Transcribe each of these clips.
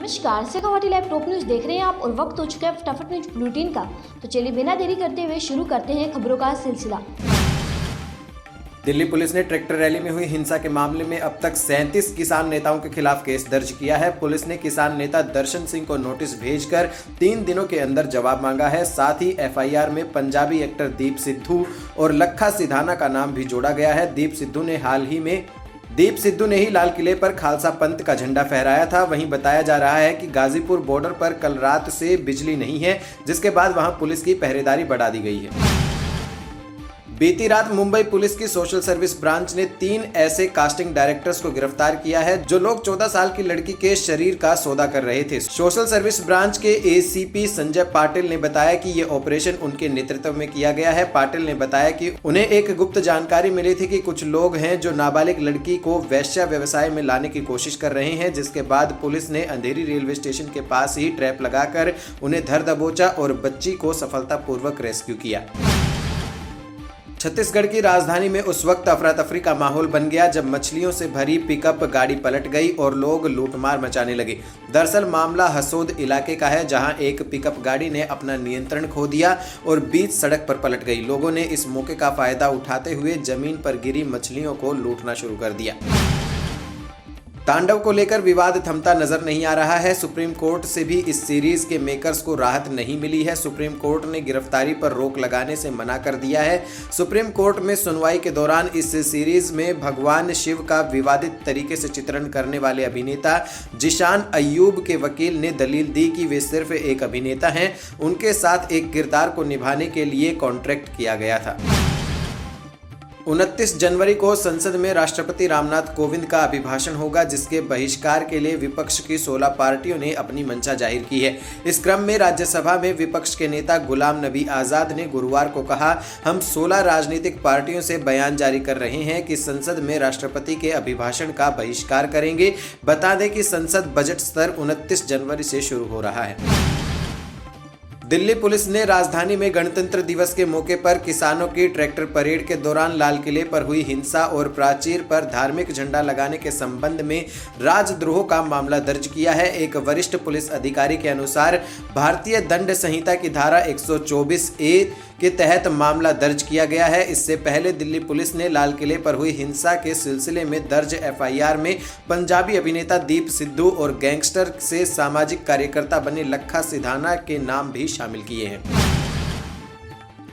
नमस्कार, Shekhawati live top news देख रहे हैं आप और वक्त हो चुका है फटाफट न्यूज बुलेटिन का। तो चलिए बिना देरी करते हुए शुरू करते हैं खबरों का सिलसिला। दिल्ली पुलिस ने ट्रैक्टर रैली में हुई हिंसा के मामले में अब तक 37 किसान नेताओं के खिलाफ केस दर्ज किया है। पुलिस ने किसान नेता दर्शन सिंह को नोटिस भेजकर 3 दिनों के अंदर जवाब मांगा है। साथ ही एफआईआर में पंजाबी एक्टर दीप सिद्धू और लखा सिधाना का नाम भी जोड़ा गया है। दीप सिद्धू ने ही लाल किले पर खालसा पंथ का झंडा फहराया था। वहीं बताया जा रहा है कि गाजीपुर बॉर्डर पर कल रात से बिजली नहीं है, जिसके बाद वहां पुलिस की पहरेदारी बढ़ा दी गई है। बीती रात मुंबई पुलिस की सोशल सर्विस ब्रांच ने 3 ऐसे कास्टिंग डायरेक्टर्स को गिरफ्तार किया है जो लोग 14 साल की लड़की के शरीर का सौदा कर रहे थे। सोशल सर्विस ब्रांच के एसीपी संजय पाटिल ने बताया कि ये ऑपरेशन उनके नेतृत्व में किया गया है। पाटिल ने बताया कि उन्हें एक गुप्त जानकारी मिली थी कि कुछ लोग हैं जो नाबालिग लड़की को वेश्या व्यवसाय में लाने की कोशिश कर रहे हैं, जिसके बाद पुलिस ने अंधेरी रेलवे स्टेशन के पास ही ट्रैप लगाकर उन्हें धर दबोचा और बच्ची को सफलतापूर्वक रेस्क्यू किया। छत्तीसगढ़ की राजधानी में उस वक्त अफरा तफरी का माहौल बन गया जब मछलियों से भरी पिकअप गाड़ी पलट गई और लोग लूटमार मचाने लगे। दरअसल मामला हसोद इलाके का है, जहां एक पिकअप गाड़ी ने अपना नियंत्रण खो दिया और बीच सड़क पर पलट गई। लोगों ने इस मौके का फायदा उठाते हुए जमीन पर गिरी मछलियों को लूटना शुरू कर दिया। तांडव को लेकर विवाद थमता नजर नहीं आ रहा है। सुप्रीम कोर्ट से भी इस सीरीज के मेकर्स को राहत नहीं मिली है। सुप्रीम कोर्ट ने गिरफ्तारी पर रोक लगाने से मना कर दिया है। सुप्रीम कोर्ट में सुनवाई के दौरान इस सीरीज में भगवान शिव का विवादित तरीके से चित्रण करने वाले अभिनेता जिशान अय्यूब के वकील ने दलील दी कि वे सिर्फ एक अभिनेता हैं, उनके साथ एक किरदार को निभाने के लिए कॉन्ट्रैक्ट किया गया था। 29 जनवरी को संसद में राष्ट्रपति रामनाथ कोविंद का अभिभाषण होगा, जिसके बहिष्कार के लिए विपक्ष की 16 पार्टियों ने अपनी मंशा जाहिर की है। इस क्रम में राज्यसभा में विपक्ष के नेता गुलाम नबी आजाद ने गुरुवार को कहा, हम 16 राजनीतिक पार्टियों से बयान जारी कर रहे हैं कि संसद में राष्ट्रपति के अभिभाषण का बहिष्कार करेंगे। बता दें कि संसद बजट सत्र 29 जनवरी से शुरू हो रहा है। दिल्ली पुलिस ने राजधानी में गणतंत्र दिवस के मौके पर किसानों की ट्रैक्टर परेड के दौरान लाल किले पर हुई हिंसा और प्राचीर पर धार्मिक झंडा लगाने के संबंध में राजद्रोह का मामला दर्ज किया है। एक वरिष्ठ पुलिस अधिकारी के अनुसार भारतीय दंड संहिता की धारा 124A के तहत मामला दर्ज किया गया है। इससे पहले दिल्ली पुलिस ने लाल किले पर हुई हिंसा के सिलसिले में दर्ज एफआईआर में पंजाबी अभिनेता दीप सिद्धू और गैंगस्टर से सामाजिक कार्यकर्ता बने लखा सिधाना के नाम भी शामिल किए हैं।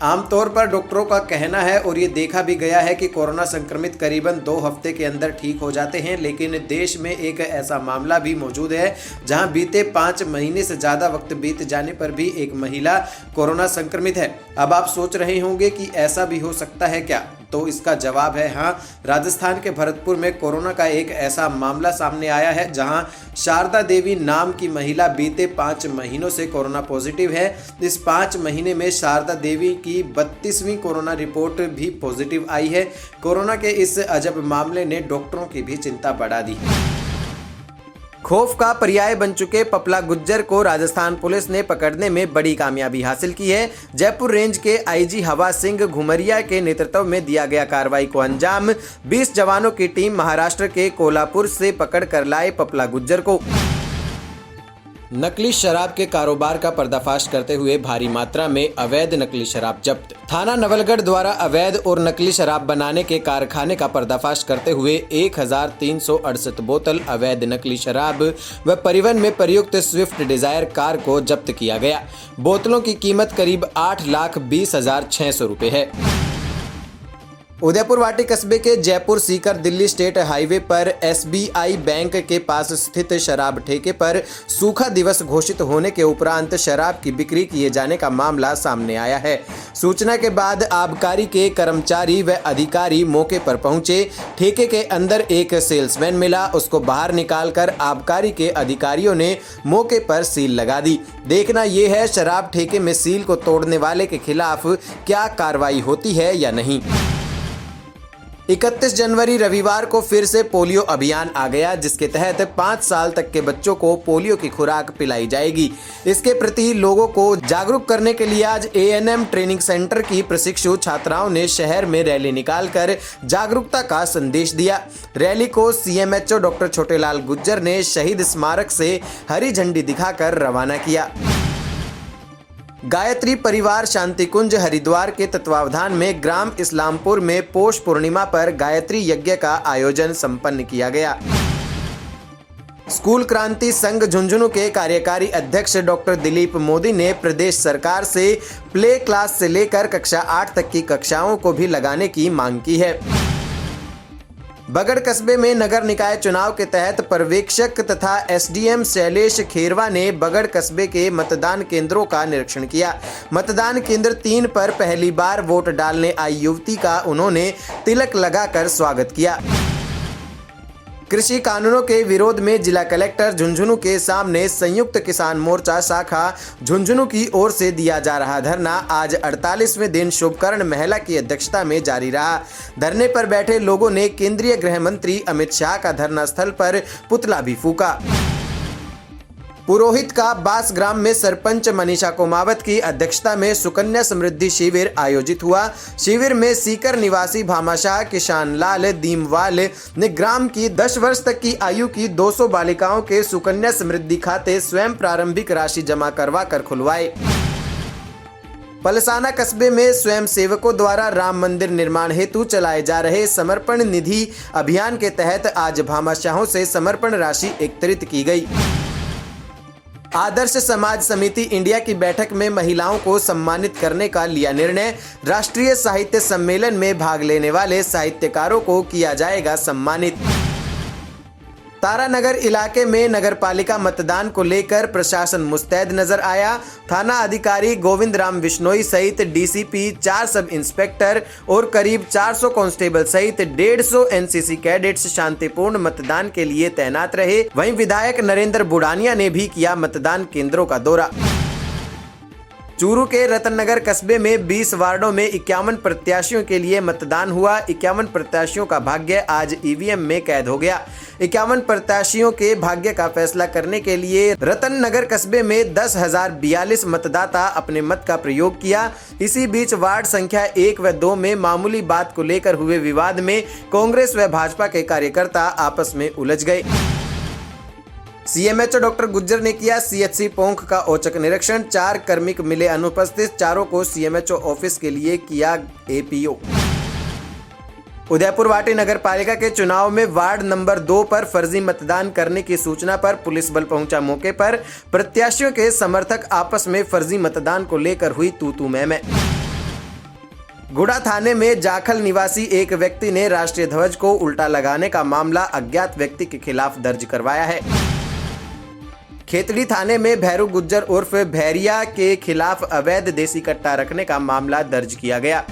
आमतौर पर डॉक्टरों का कहना है और ये देखा भी गया है कि कोरोना संक्रमित करीबन 2 हफ्ते के अंदर ठीक हो जाते हैं, लेकिन देश में एक ऐसा मामला भी मौजूद है जहां बीते 5 महीने से ज़्यादा वक्त बीत जाने पर भी एक महिला कोरोना संक्रमित है। अब आप सोच रहे होंगे कि ऐसा भी हो सकता है क्या? तो इसका जवाब है हाँ। राजस्थान के भरतपुर में कोरोना का एक ऐसा मामला सामने आया है जहां शारदा देवी नाम की महिला बीते 5 महीनों से कोरोना पॉजिटिव है। इस 5 महीने में शारदा देवी की 32वीं कोरोना रिपोर्ट भी पॉजिटिव आई है। कोरोना के इस अजब मामले ने डॉक्टरों की भी चिंता बढ़ा दी। खौफ का पर्याय बन चुके पपला गुज्जर को राजस्थान पुलिस ने पकड़ने में बड़ी कामयाबी हासिल की है। जयपुर रेंज के आईजी हवा सिंह घुमरिया के नेतृत्व में दिया गया कार्रवाई को अंजाम 20 जवानों की टीम महाराष्ट्र के कोल्हापुर से पकड़ कर लाए पपला गुज्जर को। नकली शराब के कारोबार का पर्दाफाश करते हुए भारी मात्रा में अवैध नकली शराब जब्त। थाना नवलगढ़ द्वारा अवैध और नकली शराब बनाने के कारखाने का पर्दाफाश करते हुए 1368 बोतल अवैध नकली शराब व परिवहन में प्रयुक्त स्विफ्ट डिजायर कार को जब्त किया गया। बोतलों की कीमत करीब 8,20,600 रुपये है। उदयपुर वाटी कस्बे के जयपुर सीकर दिल्ली स्टेट हाईवे पर एसबीआई बैंक के पास स्थित शराब ठेके पर सूखा दिवस घोषित होने के उपरांत शराब की बिक्री किए जाने का मामला सामने आया है। सूचना के बाद आबकारी के कर्मचारी व अधिकारी मौके पर पहुंचे। ठेके के अंदर एक सेल्समैन मिला, उसको बाहर निकालकर आबकारी के अधिकारियों ने मौके पर सील लगा दी। देखना यह है शराब ठेके में सील को तोड़ने वाले के खिलाफ क्या कार्रवाई होती है या नहीं। 31 जनवरी रविवार को फिर से पोलियो अभियान आ गया, जिसके तहत 5 साल तक के बच्चों को पोलियो की खुराक पिलाई जाएगी। इसके प्रति लोगों को जागरूक करने के लिए आज ANM ट्रेनिंग सेंटर की प्रशिक्षु छात्राओं ने शहर में रैली निकालकर जागरूकता का संदेश दिया। रैली को CMHO डॉक्टर छोटेलाल गुज्जर ने शहीद स्मारक से हरी झंडी दिखाकर रवाना किया। गायत्री परिवार शांति कुंज हरिद्वार के तत्वावधान में ग्राम इस्लामपुर में पौष पूर्णिमा पर गायत्री यज्ञ का आयोजन संपन्न किया गया। स्कूल क्रांति संघ झुंझुनू के कार्यकारी अध्यक्ष डॉक्टर दिलीप मोदी ने प्रदेश सरकार से प्ले क्लास से लेकर कक्षा 8 तक की कक्षाओं को भी लगाने की मांग की है। बगड़ कस्बे में नगर निकाय चुनाव के तहत पर्यवेक्षक तथा SDM शैलेश खेरवा ने बगड़ कस्बे के मतदान केंद्रों का निरीक्षण किया। मतदान केंद्र 3 पर पहली बार वोट डालने आई युवती का उन्होंने तिलक लगाकर स्वागत किया। कृषि कानूनों के विरोध में जिला कलेक्टर झुंझुनू के सामने संयुक्त किसान मोर्चा शाखा झुंझुनू की ओर से दिया जा रहा धरना आज 48वें दिन शुभकर्ण महिला की अध्यक्षता में जारी रहा। धरने पर बैठे लोगों ने केंद्रीय गृह मंत्री अमित शाह का धरना स्थल पर पुतला भी फूका। पुरोहित का बासग्राम में सरपंच मनीषा कुमावत की अध्यक्षता में सुकन्या समृद्धि शिविर आयोजित हुआ। शिविर में सीकर निवासी भामाशाह किसान लाल दीमवाल ने ग्राम की 10 वर्ष तक की आयु की 200 बालिकाओं के सुकन्या समृद्धि खाते स्वयं प्रारंभिक राशि जमा करवा कर खुलवाए। पलसाना कस्बे में स्वयं सेवकों द्वारा राम मंदिर निर्माण हेतु चलाए जा रहे समर्पण निधि अभियान के तहत आज भामाशाहों से समर्पण राशि एकत्रित की गई। आदर्श समाज समिति इंडिया की बैठक में महिलाओं को सम्मानित करने का लिया निर्णय। राष्ट्रीय साहित्य सम्मेलन में भाग लेने वाले साहित्यकारों को किया जाएगा सम्मानित। तारानगर इलाके में नगरपालिका मतदान को लेकर प्रशासन मुस्तैद नजर आया। थाना अधिकारी गोविंद राम बिश्नोई सहित DCP, 4 सब इंस्पेक्टर और करीब 400 कांस्टेबल सहित 150 NCC कैडेट्स शांतिपूर्ण मतदान के लिए तैनात रहे। वहीं विधायक नरेंद्र बुढ़ानिया ने भी किया मतदान केंद्रों का दौरा। चूरू के रतननगर कस्बे में 20 वार्डों में 51 प्रत्याशियों के लिए मतदान हुआ। 51 प्रत्याशियों का भाग्य आज EVM में कैद हो गया। 51 प्रत्याशियों के भाग्य का फैसला करने के लिए रतननगर कस्बे में 10,042 मतदाता अपने मत का प्रयोग किया। इसी बीच वार्ड संख्या 1 व 2 में मामूली बात को लेकर हुए विवाद में कांग्रेस व भाजपा के कार्यकर्ता आपस में उलझ गए। CMHO डॉक्टर गुज्जर ने किया CHC पोंख का औचक निरीक्षण। 4 कार्मिक मिले अनुपस्थित, चारों को CMHO ऑफिस के लिए किया APO। उदयपुर वाटी नगर पालिका के चुनाव में वार्ड नंबर 2 पर फर्जी मतदान करने की सूचना पर पुलिस बल पहुंचा मौके पर। प्रत्याशियों के समर्थक आपस में फर्जी मतदान को लेकर हुई तू मैं। गुड़ा थाने में जाखल निवासी एक व्यक्ति ने राष्ट्रीय ध्वज को उल्टा लगाने का मामला अज्ञात व्यक्ति के खिलाफ दर्ज करवाया है। खेतड़ी थाने में भैरू गुज्जर उर्फ भैरिया के खिलाफ अवैध देसी कट्टा रखने का मामला दर्ज किया गया।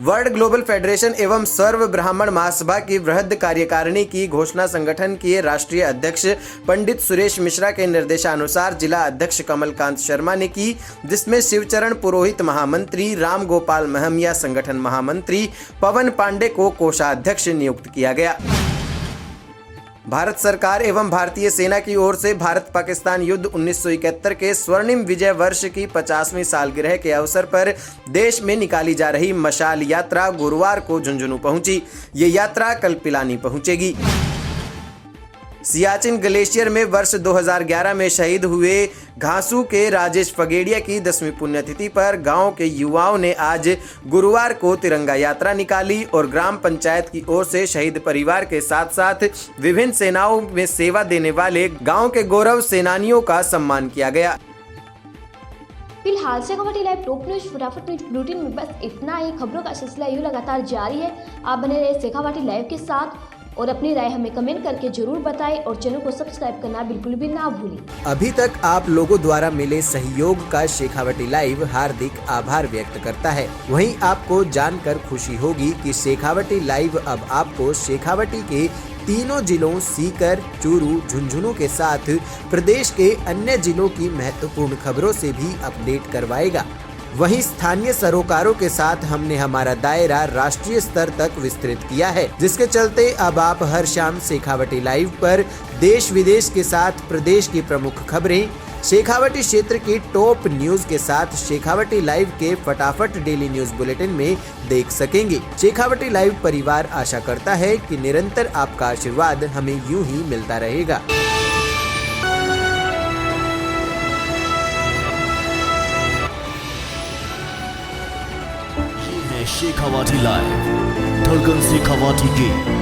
वर्ल्ड ग्लोबल फेडरेशन एवं सर्व ब्राह्मण महासभा की वृहद कार्यकारिणी की घोषणा संगठन के राष्ट्रीय अध्यक्ष पंडित सुरेश मिश्रा के निर्देशानुसार जिला अध्यक्ष कमलकांत शर्मा ने की, जिसमें शिवचरण पुरोहित महामंत्री, राम गोपाल महमिया संगठन महामंत्री, पवन पांडे को कोषाध्यक्ष नियुक्त किया गया। भारत सरकार एवं भारतीय सेना की ओर से भारत पाकिस्तान युद्ध 1971 के स्वर्णिम विजय वर्ष की 50वीं सालगिरह के अवसर पर देश में निकाली जा रही मशाल यात्रा गुरुवार को झुंझुनू पहुंची। ये यात्रा कल पिलानी पहुंचेगी। सियाचिन ग्लेशियर में वर्ष 2011 में शहीद हुए घासू के राजेश फगेड़िया की 10वीं पुण्यतिथि पर गांव के युवाओं ने आज गुरुवार को तिरंगा यात्रा निकाली और ग्राम पंचायत की ओर से शहीद परिवार के साथ साथ विभिन्न सेनाओं में सेवा देने वाले गांव के गौरव सेनानियों का सम्मान किया गया। फिलहाल शेखावाटी लाइव टॉप न्यूज फटाफट न्यूज बुलेटिन में बस इतना ही। खबरों का सिलसिला यूं लगातार जारी है। आप बने रहे शेखावाटी लाइव के साथ और अपनी राय हमें कमेंट करके जरूर बताएं और चैनल को सब्सक्राइब करना बिल्कुल भी ना भूलें। अभी तक आप लोगों द्वारा मिले सहयोग का शेखावाटी लाइव हार्दिक आभार व्यक्त करता है। वहीं आपको जानकर खुशी होगी कि शेखावाटी लाइव अब आपको शेखावाटी के तीनों जिलों सीकर, चूरू, झुंझुनू के साथ प्रदेश के अन्य जिलों की महत्वपूर्ण खबरों से भी अपडेट करवाएगा। वहीं स्थानीय सरोकारों के साथ हमने हमारा दायरा राष्ट्रीय स्तर तक विस्तृत किया है, जिसके चलते अब आप हर शाम शेखावटी लाइव पर देश विदेश के साथ प्रदेश की प्रमुख खबरें, शेखावटी क्षेत्र की टॉप न्यूज के साथ शेखावटी लाइव के फटाफट डेली न्यूज बुलेटिन में देख सकेंगे। शेखावटी लाइव परिवार आशा करता है कि निरंतर आपका आशीर्वाद हमें यूं ही मिलता रहेगा। ये है शेखावाटी लाइव, धड़कन शेखावाटी की।